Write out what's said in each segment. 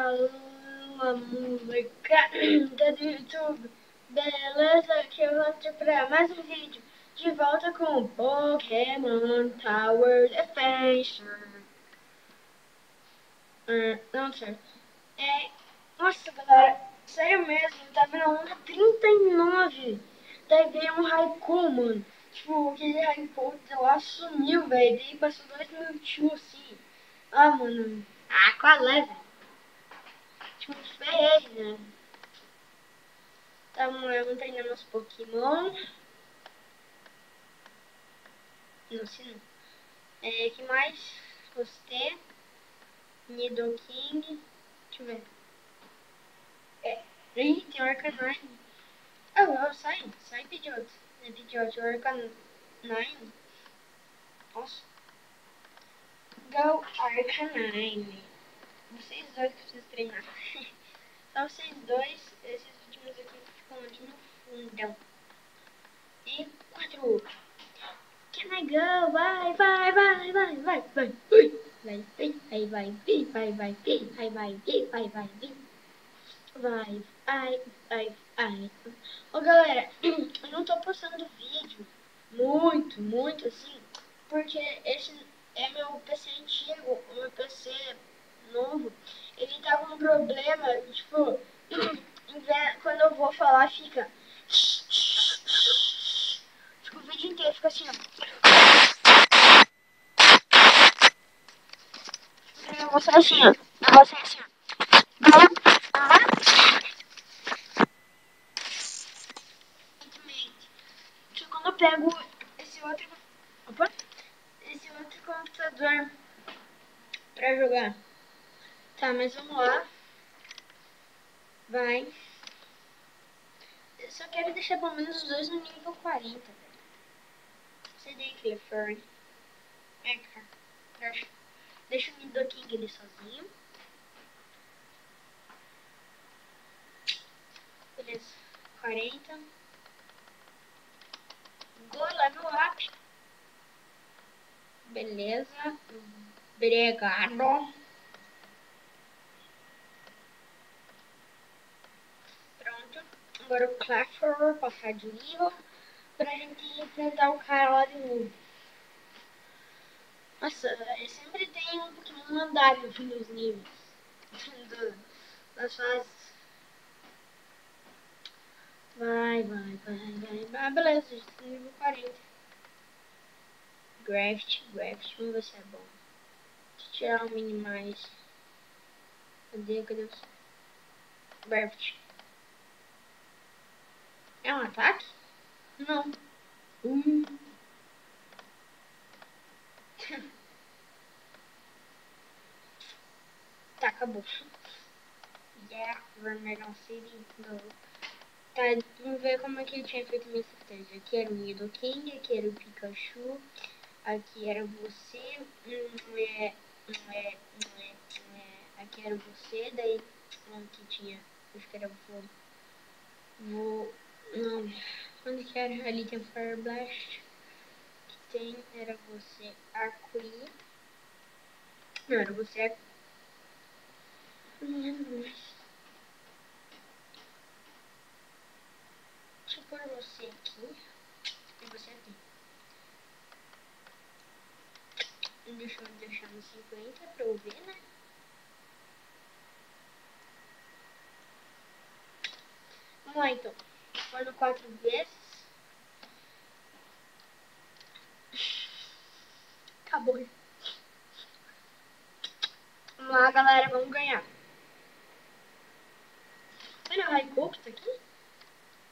Fala, molecada do YouTube, beleza? Aqui eu volto pra mais um vídeo, de volta com Pokémon Tower Defense. Não, certo. Nossa, galera, sério mesmo, eu tava na onda 39, daí veio um Raikou, mano. Tipo, aquele Raikou lá sumiu, velho, daí passou 2 minutinhos assim. Ah, mano, qual é, velho? Tipo, ferrei, né? Tamo treinando os Pokémon. Não sei não. Que mais? Você, Nidoking. Deixa eu ver. Ih, tem Arcanine. Sai, Pidgeotto. É Pidgeotto, Arcanine. Nossa. Go Arcanine. Vocês dois que precisam treinar. Só vocês dois, esses últimos aqui ficam ali no fundão. E 4. Can I go? Vai. Vai. Vai. Ô galera, eu não tô postando vídeo muito assim, porque esse é meu PC antigo, o meu PC novo, ele tá com um problema, tipo, quando eu vou falar fica, tipo, o vídeo inteiro fica assim, ó. O negócio é assim, ó. Que quando eu pego opa, esse outro computador pra jogar. Tá, mas vamos lá. Vai. Eu só quero deixar pelo menos os dois no nível 40, velho. CD Clifford. Cara. Deixa o Nidoking ele sozinho. Beleza. 40. Gol, level up. Beleza. Obrigado. Pronto. Agora o Clifford passar de nível pra gente enfrentar o cara lá de novo. Nossa, sempre tem um Pokémon lendário no fim dos níveis. Das fases. Vai. Beleza, já tô no nível 40. Graft, vamos ver se é bom. Deixa eu tirar o Minimize. Cadê o Graft? É um ataque? Não. Tá, acabou. Yeah, Vermilion City, go. Tá, vamos ver como é que ele tinha feito minha estratégia. Aqui era o Nidoking, aqui era o Pikachu, aqui era você, aqui era você, daí aqui tinha, acho que era não, onde que era? Ali tem Fire Blast, que era você, Arco-Íris, não, era você, não lembro mais. Deixa eu pôr você aqui, e você aqui. Deixa eu deixar no 50 pra eu ver, né? Vamos lá então. Forno 4 vezes. Acabou. Vamos lá, galera. Vamos ganhar. Olha o Raikou que tá aqui.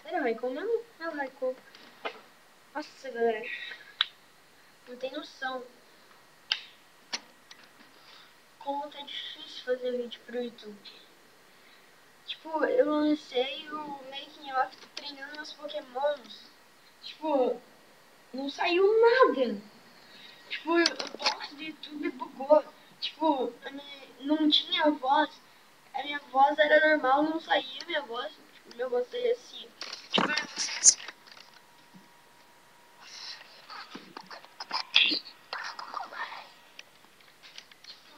Olha o Raikou mesmo. É o Raikou. Nossa, galera. Não tem noção como tá difícil fazer vídeo pro YouTube. Tipo, eu lancei o making off treinando meus pokémons. Tipo, não saiu nada. Tipo, o box do YouTube bugou. Tipo, não tinha voz. A minha voz era normal, não saía minha voz. Tipo, minha voz saía assim. Tipo, minha voz saía assim.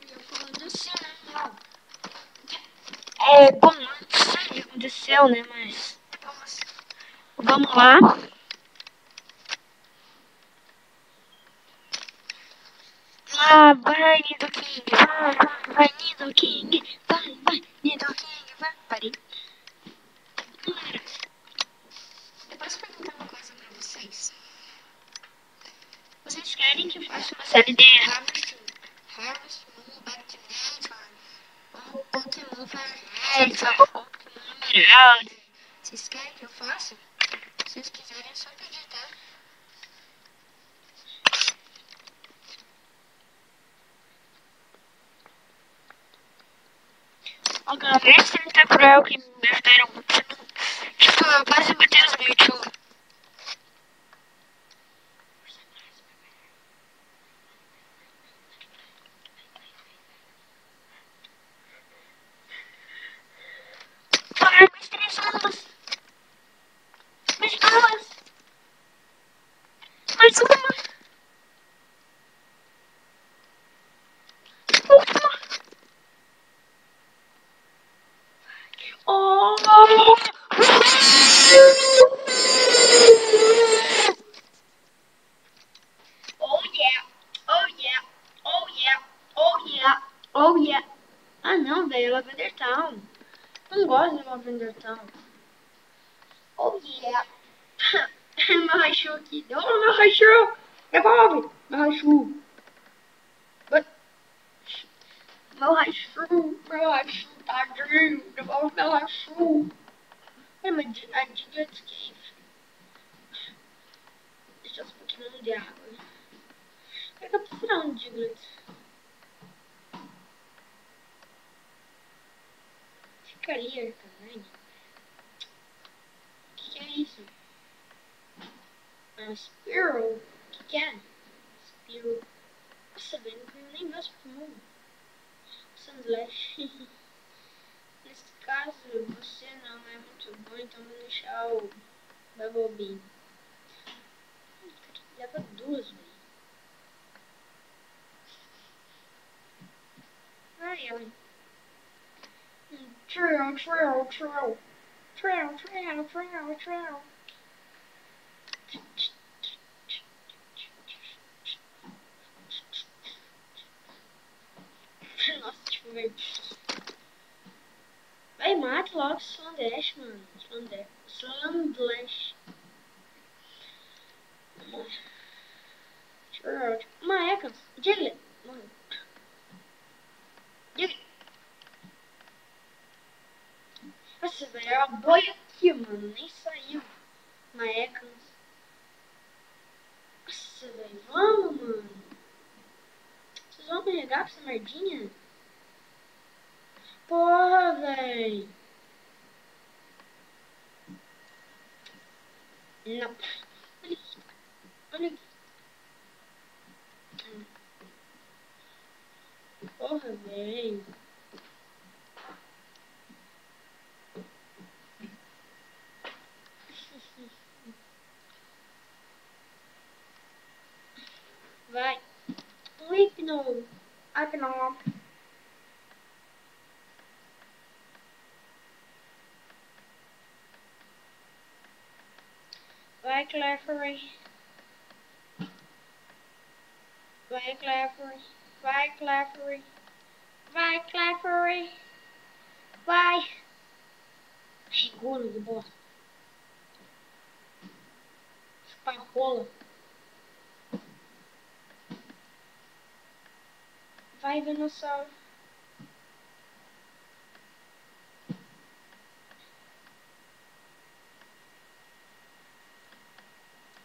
Eu falando assim, né? Bom, não sei o que aconteceu, né? Mas vamos lá. Ah, vai, Nido King, vai, Nido King, vai, Nido King, vai. Parei. Eu posso perguntar uma coisa pra vocês? Vocês querem que eu faça uma série de Harvest Moon, Back to Nature, ou Pokémon Fire Red, ou Pokémon Emerald? Vocês querem que eu faça? Se vocês quiserem, é só pedir, tá? Ó, galera, esse não tá cruel que me ajudaram muito. Tipo, eu quase botei os Mewtwo. Ai, mais 3 anos. Mais 2. Mais uma. Última. Oh! Oh yeah, oh yeah, oh yeah, oh yeah, oh yeah. Ah não, velho, Lavender Town. Não gosto de Lavender Town. Oh yeah. Meu Raichu aqui. Oh, meu Raichu. Devolve. Meu Raichu. Meu Raichu, tadinho. Devolve meu Raichu. É, mas a Diglett Cave. Deixa eu um pouquinho de água. Por que eu preciso tirar um Diglett? Ficaria também. O que é isso? Spearow? O que é? Spearow. Nossa, velho, não nem meu Pokémon. Sandslash. Nesse caso, você não é muito bom, então vou deixar o Bubble. Leva 2, velho. Ai, ai. Trail. Nossa, tipo, velho. Vai, mata logo o Slandash, mano. Slandash. Maecas. Diglett. Mano. Diglett. Nossa, velho, é uma boia aqui, mano. Nem saiu. Maecas. Nossa, velho. Vamos, mano. Vocês vão pegar essa merdinha? Porra, velho. Não. Olha aqui. Olha aqui. Porra, velho. Vai. Um Hypno. Hypno. Vai, Clefairy. Vai, Clefairy. Vai, Clefairy. Vai, Clefairy. Vai. Seguro de bosta. Esparrola. Vai, Venossauro.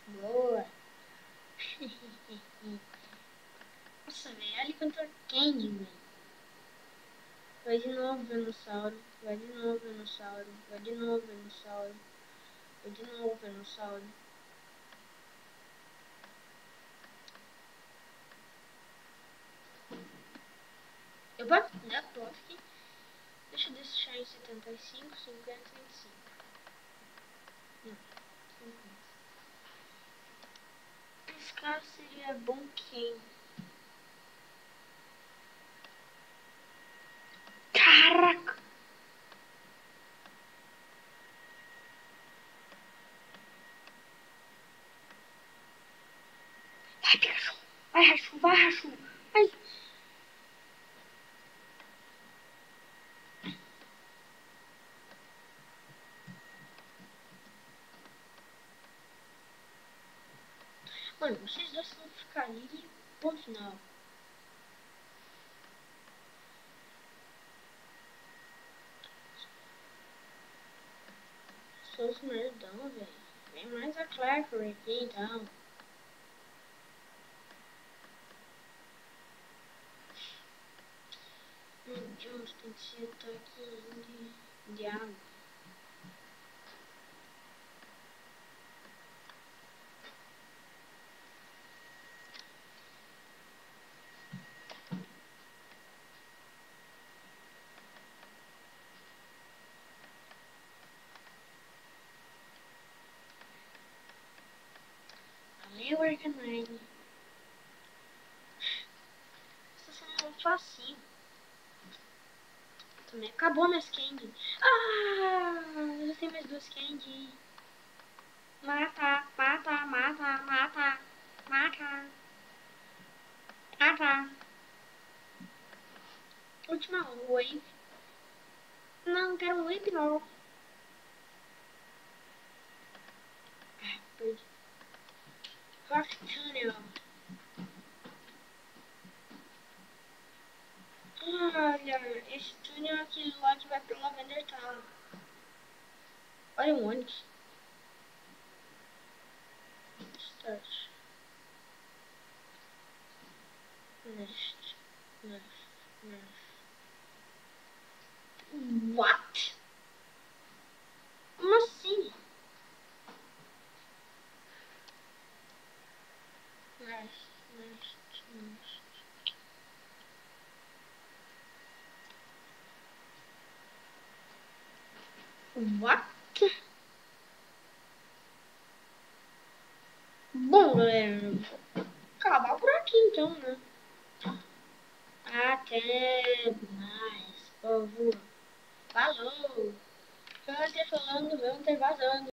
Boa. Nossa, velho. Olha contra Candy, velho. Vai de novo, Venossauro. Vai de novo, Venossauro. Vai de novo, Venossauro. Vai de novo, Venossauro. Eu boto aqui. Deixa eu deixar em 75, 50, 25. Não, 50. Esse cara seria bom quem? Caraca! Ponto final. Sou os merdão, velho. Vem mais a Clapper aqui, então. Meu Deus, tem que ser aqui de água. Valeu, Arcanine. Essa cena é muito facinho. Também acabou minhas candy. Ah, eu tenho mais duas candy. Mata, mata, mata, mata, mata, mata. Última wave. Não, quero wave não. Ah, perdi. Rock Tunnel. Olha, esse túnel é aquele lá que vai pro Lavender Town. Olha o Onix. Start. Nest. Nest. Nest. What? Como assim? Nest. Nest. Nest. What? Bom, galera, vou acabar por aqui então, né? Até mais, povo. Falou! Hunter falando, Hunter vazando.